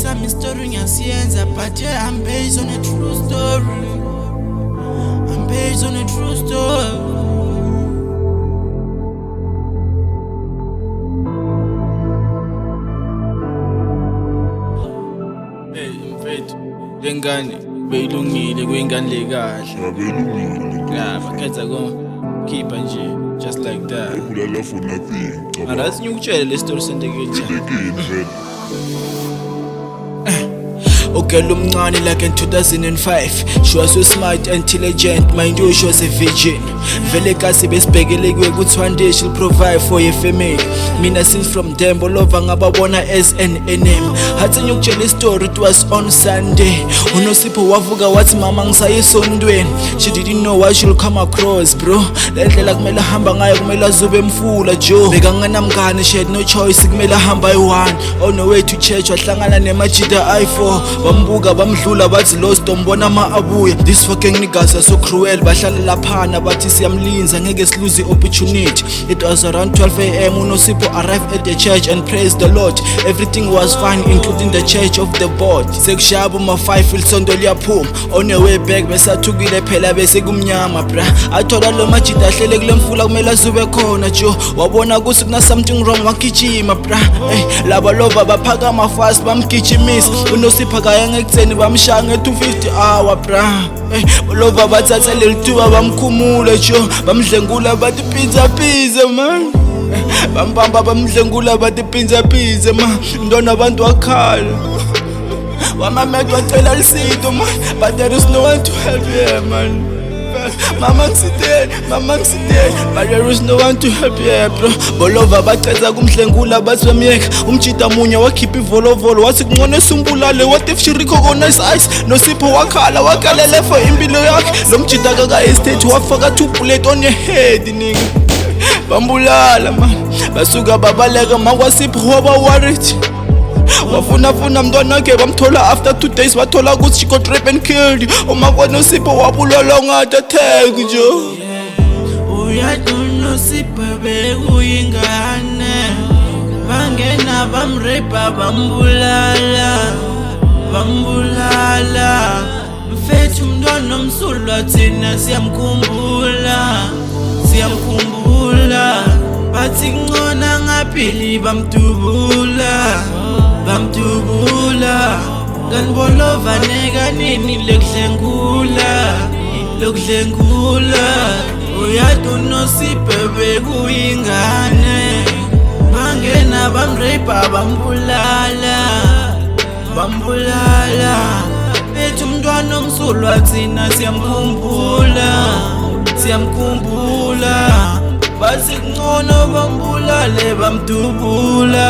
some story ngiyasiyenza, but yeah, I'm based on a true story. I'm based on a true story. Hey mfethu, lengane beyilungile kuyingane lekahle. Belungile. Yeah, bakhetha khipha nje just like that. Kulala for nothing. Arazi ngikutshele le story sendeke njani. Lekini vele. Okay, Lumnani like in 2005. She was so smart, intelligent, mind you, she was a virgin. Vele kasi besibhekelekwe kuthi one day she'll provide for your family. Mina since from them, bolova ngababona as an enemy. Hathi ngikutshela story, it was on Sunday. Unosipho wavuka wathi mama ngisaye esondweni. She didn't know what she'll come across, bro. Le ndlela kumele hamba ngayo kumele azube mfula Joe. Bekanganamngane, she had no choice, kumele hamba i1. On the way to church wahlangana nemajida i4. Bambuka bamdlula bathi lost ombona ma abuya. This fucking niggas are so cruel, bahlala laphana bathi siyamlinza ngeke siluze opportunity. It was around 12 AM. Unosipho arrived at the church and praised the Lord. Everything was fine including the church of the board. Sekushaya ma 5 ilsondo liyaphuma. On the way back besathukile phela bese kumnyama bra. Athola lo majida ahlele kule mfula kumele azube khona Joe. Wabona ukuthi kuna something wrong wagijima bra. Laba lova baphakama fast bamgijimisa. Unosipho ngekutheni bamshaya nge250 hour bra. Lova bathatha lelithuba bamkhumula Joe. Bamdlengula bathi pizza man. Bambamba bamdlengula bathi pizza man. Ndona abantu wakhala. Wamamed wacela lisito man. But there is no one to help here man. Mama ngisiteni, but there is no one to help here bro. Bolova baceza kumdlengula bathi bamyeka. Umjida munye wakhipha ivolovolo wathi kungone sumbulale. What if she recognize ice? Nosipho wakalele for impilo yakhe. Lo mjida kaka estate wafaka 2 bullet on your head nigga. Bambulala man. Basuka babaleka makwasipho waba worried. Wafuna mntwana wakhe bamthola after 2 days wathola ukuthi she got raped and killed. Unosipho wabulwa long heart attack Joe. Uyathi Unosipho bekuyingane. Bangena bamrape bambulala. Mfethu umntwana omsulwa thina siyamkhumbula. Bathi ngona ngaphili bamdubula. Kanbolova neka nini lokudlengula. Uyathi Unosipho bekuyingane. Bangena bamrape bambulala. Bethu umntwana omsulwa thina siyamkhumbula. Bathi ngcono bambulale bamdubula.